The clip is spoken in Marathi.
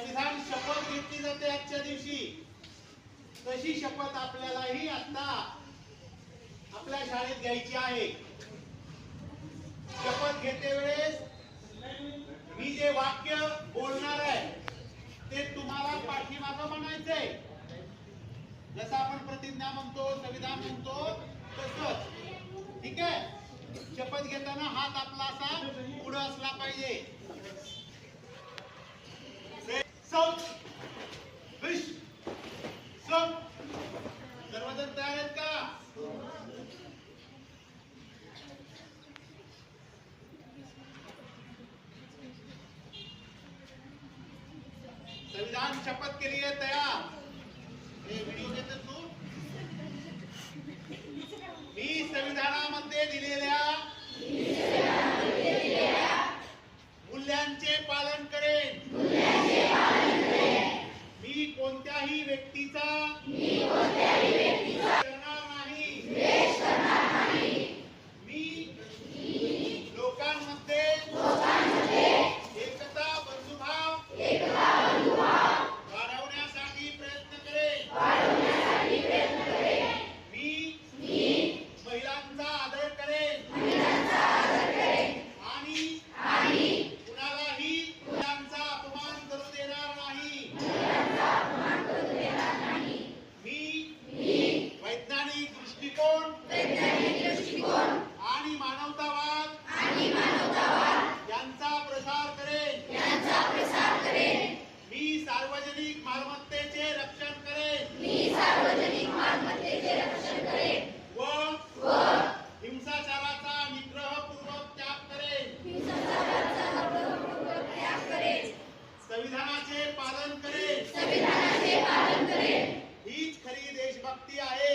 संविधान शपथ घेतली जाते आजच्या दिवशी, तशी शपथ आपल्यालाही आता आपल्या शाळेत घ्यायची आहे. शपथ घेते वेळेस मी जे वाक्य बोलणार आहे ते तुम्हाला पाठीमागं म्हणायचंय. जसं आपण प्रतिज्ञा म्हणतो, संविधान म्हणतो तसंच. ठीक आहे. शपथ घेताना हात आपला असा पुढे असला पाहिजे. सर्वजण तयार आहेत का? संविधान शपथ के लिए तयार. हे व्हिडिओ घेते तू. मी संविधानामध्ये दिलेल्या मूल्यांचे पालन करेन. मी कोणत्याही व्यक्तीचा करणार नाही. मी लोकांमध्ये एकता बंधुभाव वाढवण्यासाठी प्रयत्न करेन. मी महिलांचा आदर करेन आणि कुणालाही महिलांचा अपमान करू देणार नाही. मी वैज्ञानिक दृष्टिकोन आणि मानवतावाद यांचा प्रसार करेन. मी सार्वजनिक मालमत्तेचे रक्षण करेन व हिंसाचाराचा निग्रहपूर्वक त्याग करेन. संविधानाचे पालन करेन. हीच खरी देशभक्ती आहे.